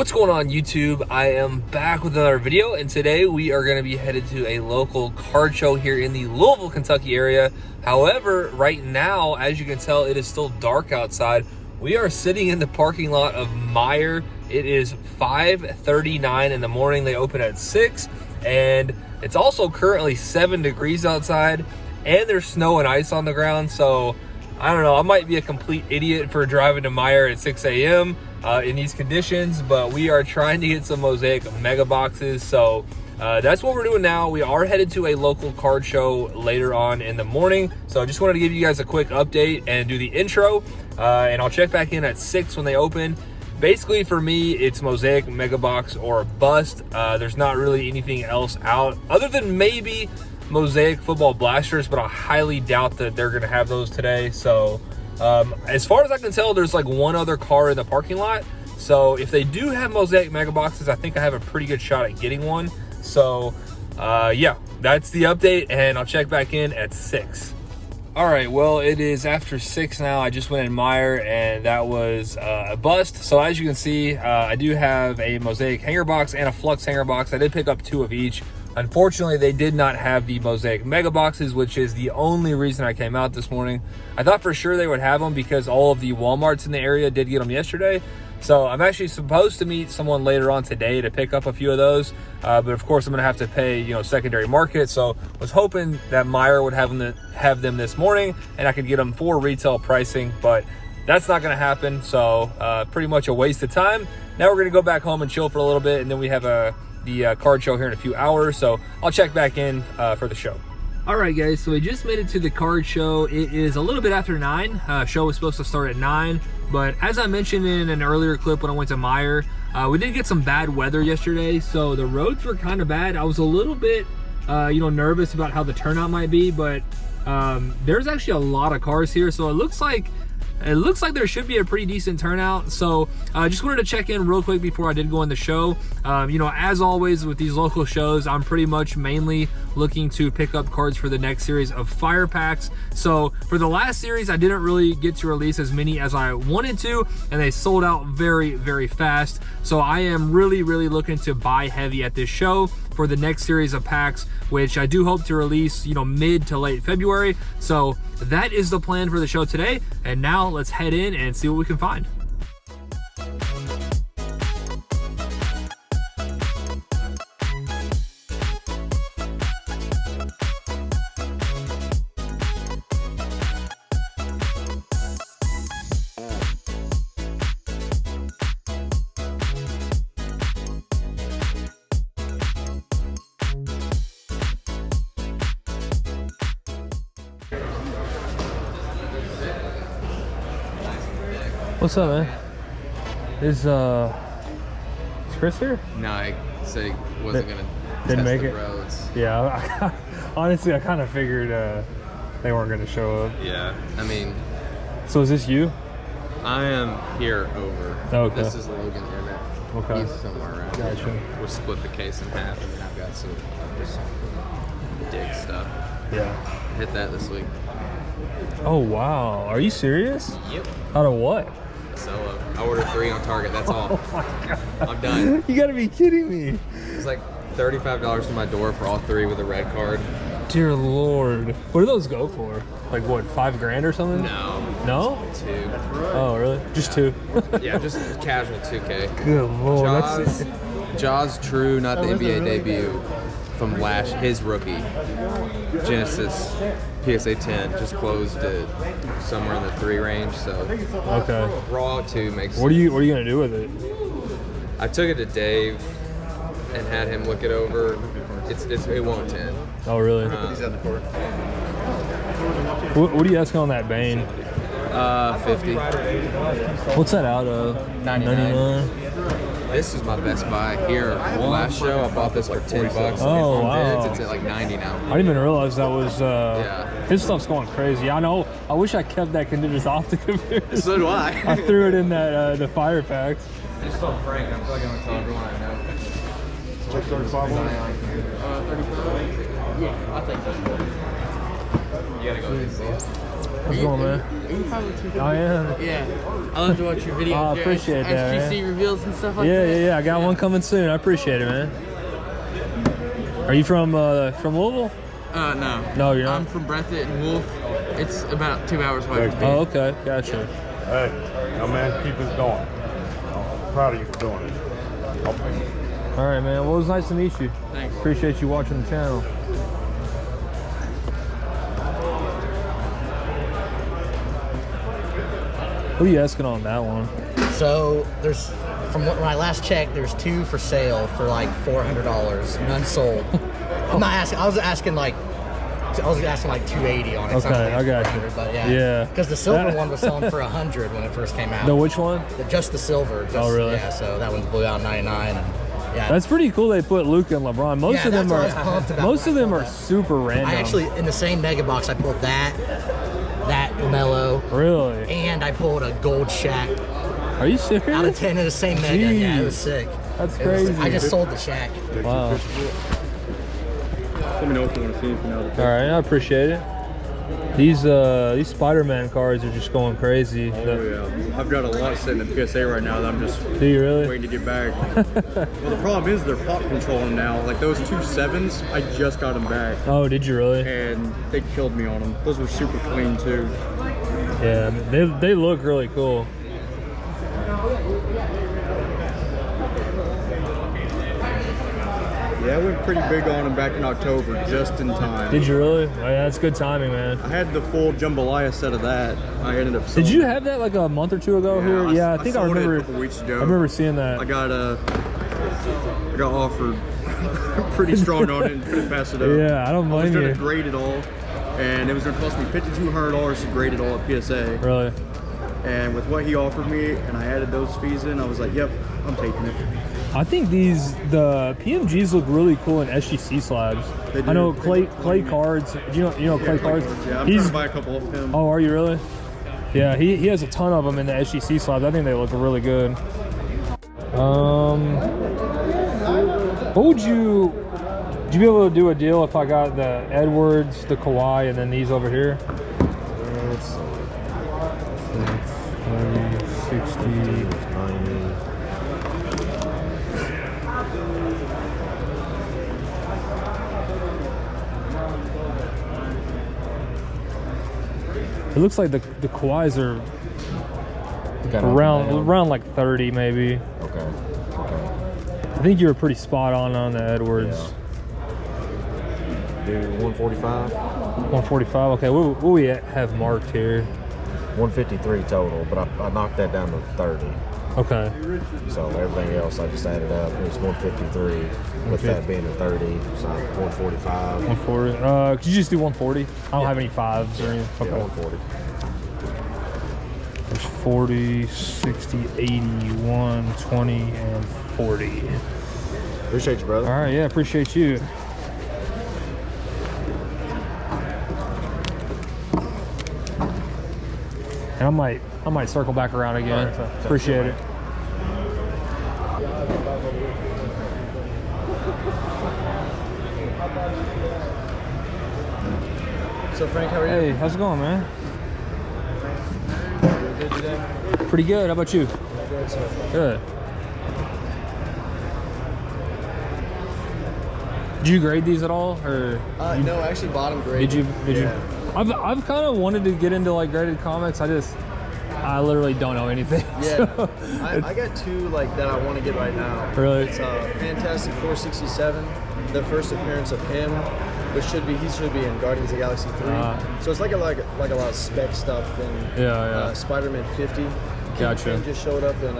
What's going on YouTube? I am back with another video, and today we are going to be headed to a local card show here in the Louisville, Kentucky area. However, right now, as you can tell, it is still dark outside. We are sitting in the parking lot of Meijer. It is 5:39 in the morning. They open at 6, and it's also currently 7 degrees outside, and there's snow and ice on the ground. So I don't know, I might be a complete idiot for driving to Meijer at 6 a.m. In these conditions, but we are trying to get some Mosaic mega boxes. So that's what we're doing now. We are headed to a local card show later on in the morning. So I just wanted to give you guys a quick update and do the intro, and I'll check back in at 6 when they open. Basically for me, it's Mosaic mega box or bust. There's not really anything else out other than maybe Mosaic football blasters, but I highly doubt that they're gonna have those today. So as far as I can tell, there's like one other car in the parking lot. So if they do have Mosaic mega boxes, I think I have a pretty good shot at getting one. So yeah, that's the update, and I'll check back in at 6. All right, well, it is after 6 now. I just went in Meijer, and that was a bust. So as you can see, I do have a Mosaic hanger box and a Flux hanger box. I did pick up 2 of each. Unfortunately, they did not have the Mosaic mega boxes, which is the only reason I came out this morning. I thought for sure they would have them because all of the Walmarts in the area did get them yesterday. So I'm actually supposed to meet someone later on today to pick up a few of those. But of course, I'm gonna have to pay, secondary market. So I was hoping that Meijer would have them this morning and I could get them for retail pricing, but that's not gonna happen. So pretty much a waste of time. Now we're gonna go back home and chill for a little bit, and then we have the card show here in a few hours. So I'll check back in for the show. All right, guys, so we just made it to the card show. It is a little bit after 9. Show was supposed to start at 9, but as I mentioned in an earlier clip when I went to Meijer, we did get some bad weather yesterday, so the roads were kind of bad. I was a little bit nervous about how the turnout might be, but there's actually a lot of cars here, so it looks like there should be a pretty decent turnout. So I just wanted to check in real quick before I did go on the show. As always with these local shows, I'm pretty much mainly looking to pick up cards for the next series of fire packs. So for the last series, I didn't really get to release as many as I wanted to, and they sold out very, very fast. So I am really, really looking to buy heavy at this show for the next series of packs, which I do hope to release, mid to late February. So that is the plan for the show today. And now let's head in and see what we can find. What's up, man? Is Chris here? No, I said he wasn't gonna didn't test make the it. Roads. Yeah, honestly, I kind of figured they weren't gonna show up. Yeah, I mean, so is this you? I am here over. Okay. This is Logan Emmett. Okay. He's somewhere around Gotcha. here. We'll split the case in half, and then I've got some just dig stuff. Yeah. Hit that this week. Oh wow, are you serious? Yep. Out of what? So I ordered 3 on Target. That's all. Oh my god. I'm done. You gotta be kidding me. It's like $35 to my door for all 3 with a red card. Dear Lord. What do those go for? Like what, $5 grand or something? No. No? 2. Oh really? Just 2? Yeah, just casual 2K. Good Lord. That's Jaws True, not the NBA debut from his rookie. Genesis PSA 10 just closed at somewhere in the 3 range. So okay. Raw 2 makes. What are you gonna do with it? I took it to Dave and had him look it over. It won't 10. Oh really? What are you asking on that Bane? 50. What's that out of? 99. This is my best buy here. Last show, I bought this for $10. Oh, on wow. Vids, it's at like 90 now. I didn't even realize that was. Yeah. His stuff's going crazy. I know. I wish I kept that continuous optic of yours. So do I. I threw it in that the fire packs. I just told Frank. I feel like I'm gonna tell everyone I know. Check 35. 35? Yeah, I think that's good. You gotta go see it. How's it going, man? Are you probably too? I am. Yeah. I love to watch your videos. I appreciate that, SGC reveals and stuff like Yeah, that. yeah. I got one coming soon. I appreciate it, man. Are you from Louisville? No. No, you're not. I'm from Breathitt and Wolf. It's about 2 hours away from me. Oh, okay. Gotcha. Hey, young man, keep us going. I'm proud of you for doing it. All right, man. Well, it was nice to meet you. Thanks. Appreciate you watching the channel. What are you asking on that one? So there's, from when I last checked, there's 2 for sale for like $400. None sold. I'm not asking. I was asking like 280 on it. Okay, I got you. But yeah. Yeah. Because the silver one was selling for 100 when it first came out. No, which one? Just the silver. Just, Oh, really? Yeah. So that one blew out 99. And yeah. That's pretty cool. They put Luka and LeBron. Most of them that's what I was pumped about Most of when I them saw are that. super random. I actually, in the same mega box, I pulled that LaMelo, Really? and I pulled a gold Shaq Are you serious? out of 10 in the same mega. Yeah, it was sick. That's It was- crazy. I just sold the Shaq. Wow. Let me know if you want to see anything else. All right, I appreciate it. These Spider-Man cards are just going crazy. Oh yeah, I've got a lot sitting in PSA right now that I'm just Do you really? waiting to get back. Well, the problem is they're pop controlling now. Like those 2 7s, I just got them back, Oh, did you really? and they killed me on them. Those were super clean too. Yeah, they look really cool. Yeah, I went pretty big on them back in October, just in time. Did you really? Oh, yeah, that's good timing, man. I had the full jambalaya set of that. I ended up. Did selling you it. have that like a month or 2 ago here? Yeah, I think I sold it remember. a couple weeks ago. I remember seeing that. I got offered pretty strong on it and couldn't pass it up. Yeah, I don't I was blame going you. to grade it all, and it was going to cost me $5,200 to grade it all at PSA. Really? And with what he offered me, and I added those fees in, I was like, yep, I'm taking it. I think the PMGs look really cool in SGC slabs. They do. I know Clay cards. Do you know Clay cards? Yeah, I'm trying to buy a couple of them. Oh, are you really? Yeah, he has a ton of them in the SGC slabs. I think they look really good. Would you be able to do a deal if I got the Edwards, the Kawhi, and then these over here? 30, 60, 90. It looks like the Kawhis are around like 30 maybe. Okay. I think you were pretty spot on the Edwards. Do 145? 145. Okay, what we have marked here? 153 total, but I knocked that down to 30. Okay. So everything else I just added up. It was 153 with that being a 30. So 145. 140. Could you just do 140? I don't have any fives or anything. Okay. Yeah, 140. There's 40, 60, 80, 120, and 40. Appreciate you, brother. All right, yeah, appreciate you. And I might circle back around again. Right. So appreciate it. So Frank, how are you? Hey, how's it going, man? Good today? Pretty good. How about you? Good, sir. Good. Did you grade these at all, or No, I actually bought them great. did you? I've kind of wanted to get into like graded comics. I literally don't know anything. Yeah, so. I got 2 like that I want to get right now. Really? It's Fantastic 467, the first appearance of him, which he should be in Guardians of the Galaxy 3. So it's like a lot of spec stuff and Yeah. Spider-Man 50. Gotcha. Kingpin just showed up in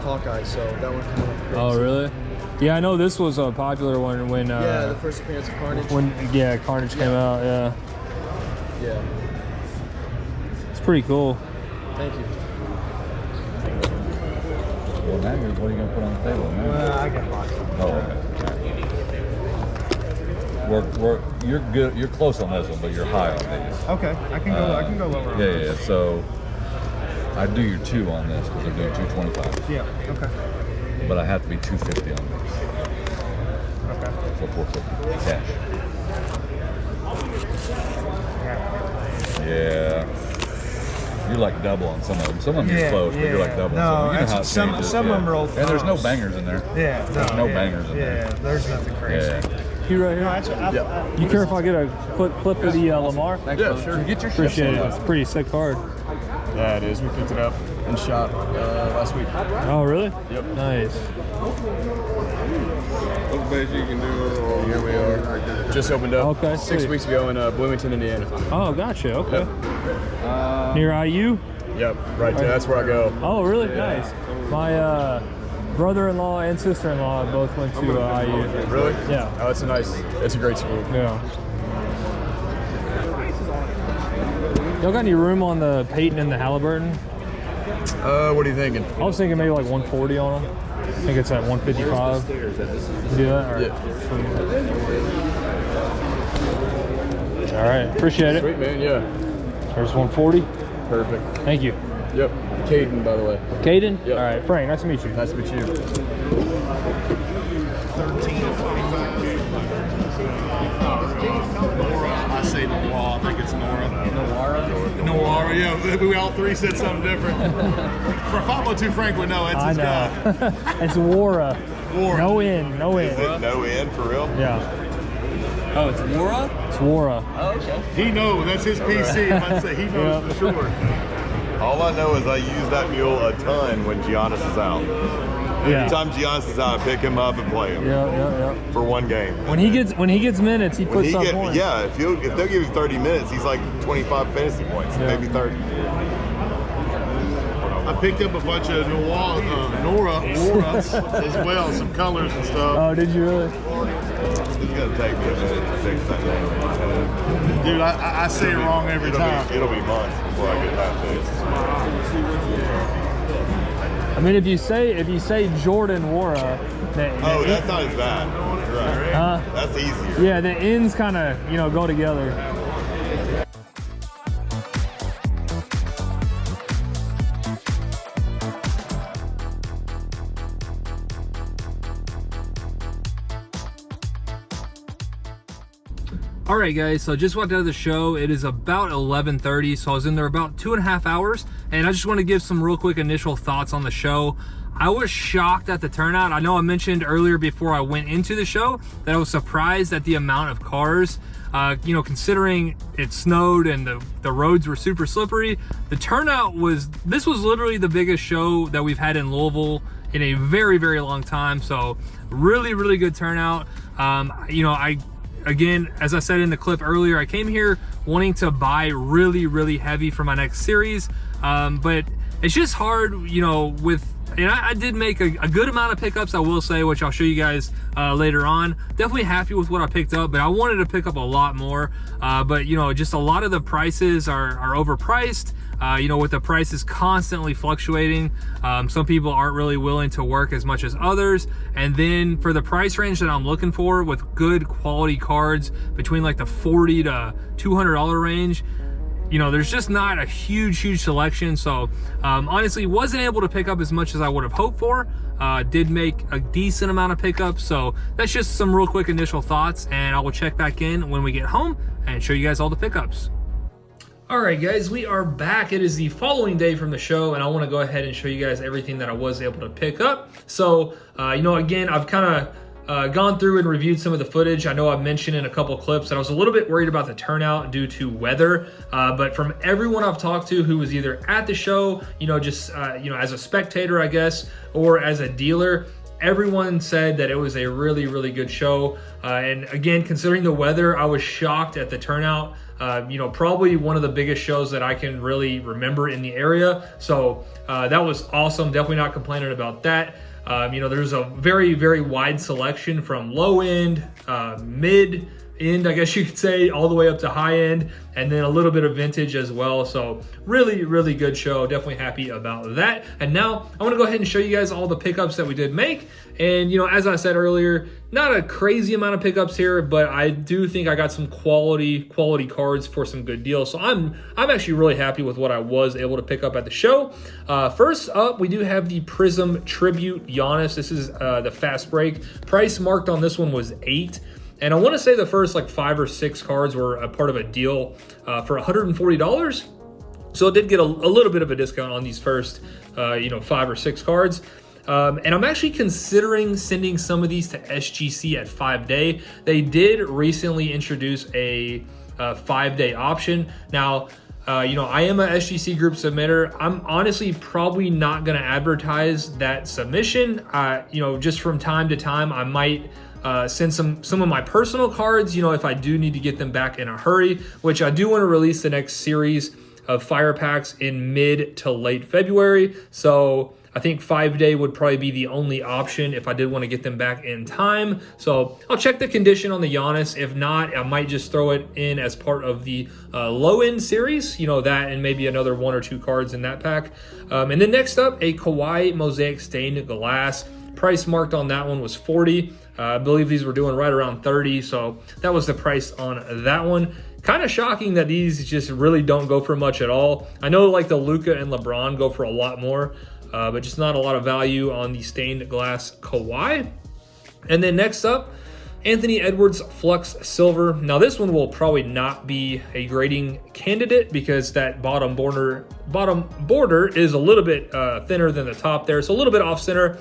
Hawkeye, so that one kind of crazy. Oh, really? Yeah, I know this was a popular one when the first appearance of Carnage. Carnage came out. Yeah, Yeah. it's pretty cool. Thank you. Well, now what are you going to put on the table? I got lots. Oh, okay. You're good. You're close on this one, but you're high on these. Okay, I can go lower. Yeah. So I do your 2 on this because I'm doing 225. Yeah. Okay. But I have to be 250 on this. Okay. So 450 cash. Yeah. like double on some of them. Some of them you're close, but you're like double. No, on that's some. You know how it some changes. of them are old. And there's no phones. bangers in there. Yeah, There's no bangers in there. Yeah, there's nothing crazy. Yeah. You right here? You care if I get a quick clip of the Lamar? Yeah, sure. Get your Appreciate it. It's a pretty sick card. Yeah, it is. We picked it up in shop last week. Oh, really? Yep. Nice. Best you can do. Here we are. Just opened up. Okay, 6 sweet. weeks ago in Bloomington, Indiana. Oh, gotcha. Okay. Yep. Near IU? Yep. Right there. That's where I go. Oh, really? Nice. My brother-in-law and sister-in-law both went to IU. Really? Yeah. Oh, it's a nice. It's a great school. Yeah. Y'all got any room on the Peyton and the Halliburton? What are you thinking? I was thinking maybe like 140 on them. I think it's at 155. Do that? All right. Yeah. All right. Appreciate it. Sweet, man. Yeah. There's 140. Perfect. Thank you. Yep. Caden, by the way. Caden? Yep. All right. Frank, nice to meet you. Nice to meet you. 13 to 25. I say Noir. I think it's Nora. Noir, yeah. We all three said something different. For 502 Frank would know. It's his guy. It's Wara. Wara. No N. No N. Is it no end for real? Yeah. Oh, it's Wara? It's Wara. Oh, okay. He knows. That's his PC. I'd say he knows for sure. All I know is I use that mule a ton when Giannis is out. Yeah. Anytime Giannis is out, I pick him up and play him. Yeah. For one game. When he gets minutes, he puts up points. Yeah, if they'll give him 30 minutes, he's like 25 fantasy points, maybe 30. I picked up a bunch of Noras as well, some colors and stuff. Oh, did you really? It's gonna take me a minute to fix that name in my head. Dude, I say it wrong every time. It'll be months before I get that fixed. I mean, if you say Jordan Wara, that's not as bad. You're right. That's easier. Yeah, the ends kind of go together. All right, guys, so just walked out of the show. It is about 11:30, so I was in there about 2.5 hours, and I just want to give some real quick initial thoughts on the show. I was shocked at the turnout. I know I mentioned earlier before I went into the show that I was surprised at the amount of cars. Considering it snowed and the roads were super slippery, the turnout this was literally the biggest show that we've had in Louisville in a very, very long time. So really, really good turnout. Again, as I said in the clip earlier, I came here wanting to buy really, really heavy for my next series, but it's just hard, and I did make a good amount of pickups, I will say, which I'll show you guys later on. Definitely happy with what I picked up, but I wanted to pick up a lot more. But just a lot of the prices are overpriced. With the prices constantly fluctuating, some people aren't really willing to work as much as others. And then for the price range that I'm looking for with good quality cards between like the $40 to $200 range, there's just not a huge selection. So honestly, wasn't able to pick up as much as I would have hoped for. Did make a decent amount of pickups. So that's just some real quick initial thoughts, and I will check back in when we get home and show you guys all the pickups. All right, guys, we are back. It is the following day from the show, and I want to go ahead and show you guys everything that I was able to pick up. So, again, I've kind of gone through and reviewed some of the footage. I know I've mentioned in a couple clips that I was a little bit worried about the turnout due to weather, but from everyone I've talked to who was either at the show, as a spectator, I guess, or as a dealer, everyone said that it was a really, really good show. And again, considering the weather, I was shocked at the turnout. Probably one of the biggest shows that I can really remember in the area. So that was awesome. Definitely not complaining about that. There's a very, very wide selection from low end, mid end, I guess you could say, all the way up to high end, and then a little bit of vintage as well. So really, really good show. Definitely happy about that. And now I want to go ahead and show you guys all the pickups that we did make. And as I said earlier, not a crazy amount of pickups here, but I do think I got some quality cards for some good deals. So I'm actually really happy with what I was able to pick up at the show. First up, we do have the Prism Tribute Giannis. This is the fast break. Price marked on this one was $8. And I want to say the first like 5 or 6 cards were a part of a deal for $140. So it did get a little bit of a discount on these first, 5 or 6 cards. And I'm actually considering sending some of these to SGC at 5-day. They did recently introduce a 5-day option. Now, I am a SGC group submitter. I'm honestly probably not going to advertise that submission. Just from time to time, I might send some of my personal cards, if I do need to get them back in a hurry, which I do want to release the next series of fire packs in mid to late February. So I think 5-day would probably be the only option if I did want to get them back in time. So I'll check the condition on the Giannis. If not, I might just throw it in as part of the low-end series, that and maybe another 1 or 2 cards in that pack. And then next up, a Kawhi Mosaic Stained Glass. Price marked on that one was $40. I believe these were doing right around $30, so that was the price on that one. Kind of shocking that these just really don't go for much at all. I know like the Luka and LeBron go for a lot more, but just not a lot of value on the stained glass Kawhi. And then next up, Anthony Edwards Flux Silver. Now this one will probably not be a grading candidate because that bottom border is a little bit thinner than the top there. So a little bit off center.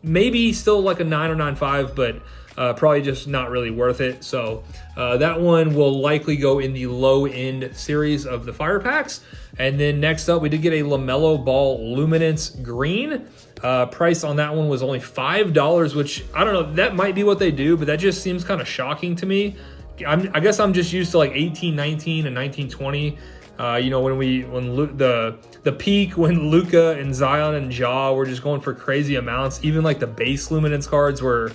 Maybe still like a 9 or 9.5, but probably just not really worth it. So that one will likely go in the low end series of the fire packs. And then next up, we did get a LaMelo Ball Luminance Green. Price on that one was only $5, which I don't know, that might be what they do, but that just seems kind of shocking to me. I guess I'm just used to like 18, 19 and 19, 20. When the peak when Luka and Zion and Ja were just going for crazy amounts, even like the base Luminance cards were,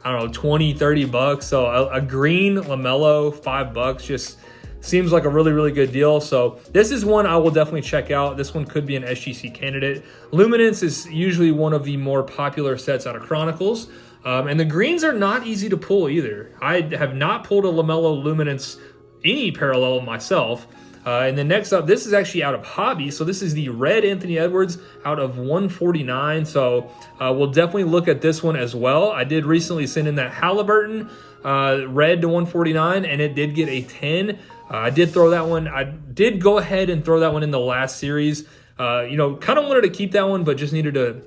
I don't know, 20, 30 bucks. So a green LaMelo, $5 just seems like a really, really good deal. So this is one I will definitely check out. This one could be an SGC candidate. Luminance is usually one of the more popular sets out of Chronicles. And the greens are not easy to pull either. I have not pulled a LaMelo Luminance any parallel myself. And then next up, this is actually out of Hobby. So this is the red Anthony Edwards out of 149. So we'll definitely look at this one as well. I did recently send in that Halliburton red to 149, and it did get a 10. I did throw that one. I did go ahead and throw that one in the last series. Kind of wanted to keep that one, but just needed to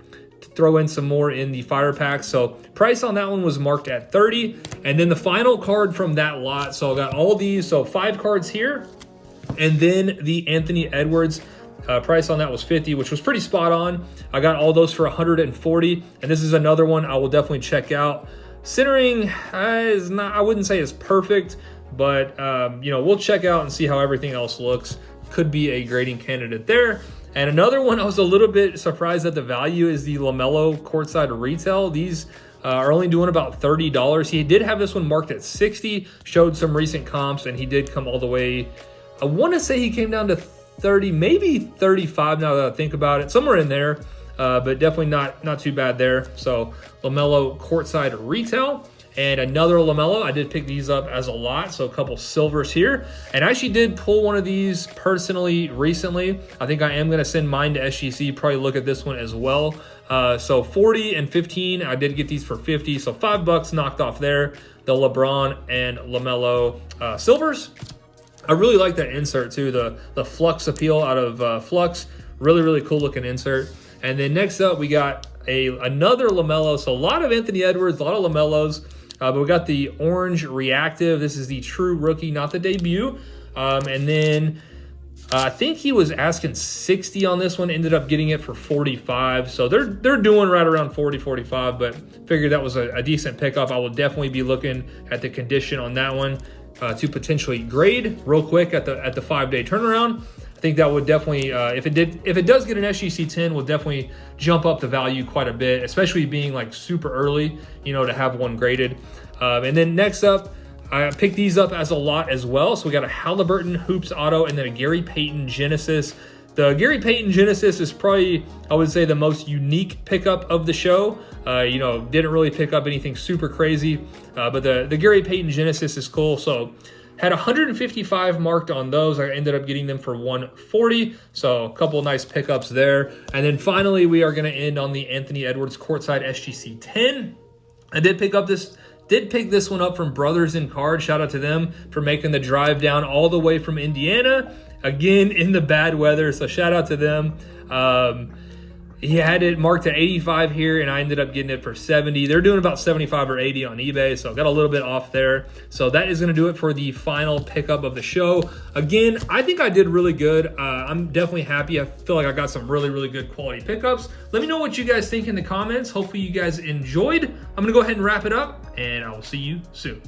throw in some more in the fire pack. So price on that one was marked at 30. And then the final card from that lot. So I got all these. So 5 cards here. And then the Anthony Edwards price on that was 50, which was pretty spot on. I got all those for 140. And this is another one I will definitely check out. Centering is not, I wouldn't say is perfect, but we'll check out and see how everything else looks. Could be a grading candidate there. And another one I was a little bit surprised at the value is the LaMelo Courtside Retail. These are only doing about $30. He did have this one marked at 60, showed some recent comps, and he did come all the way. I want to say he came down to 30, maybe 35 now that I think about it, somewhere in there, but definitely not too bad there. So LaMelo Courtside Retail. And another LaMelo, I did pick these up as a lot, so a couple silvers here. And I actually did pull one of these personally recently. I think I am going to send mine to SGC, probably look at this one as well. So 40 and 15, I did get these for 50, so $5 knocked off there. The LeBron and LaMelo silvers. I really like that insert too, the Flux appeal out of Flux. Really, really cool looking insert. And then next up, we got another LaMelo. So a lot of Anthony Edwards, a lot of LaMelos. But we got the orange reactive. This is the true rookie, not the debut. And then I think he was asking 60 on this one, ended up getting it for 45. So they're doing right around 40, 45, but figured that was a decent pickup. I will definitely be looking at the condition on that one to potentially grade real quick at the 5-day turnaround. I think that would definitely, if it does get an SGC 10, will definitely jump up the value quite a bit, especially being like super early, to have one graded. And then next up, I picked these up as a lot as well. So we got a Halliburton Hoops Auto and then a Gary Payton Genesis. The Gary Payton Genesis is probably, I would say, the most unique pickup of the show. Didn't really pick up anything super crazy, but the Gary Payton Genesis is cool. So had 155 marked on those. I ended up getting them for 140. So a couple nice pickups there. And then finally, we are going to end on the Anthony Edwards Courtside SGC 10. I did pick this one up from Brothers in Card. Shout out to them for making the drive down all the way from Indiana. again in the bad weather. So shout out to them. He had it marked to 85 here, and I ended up getting it for 70. They're doing about 75 or 80 on eBay, so I got a little bit off there. So that is going to do it for the final pickup of the show. Again, I think I did really good. I'm definitely happy. I feel like I got some really, really good quality pickups. Let me know what you guys think in the comments. Hopefully you guys enjoyed. I'm going to go ahead and wrap it up, and I will see you soon.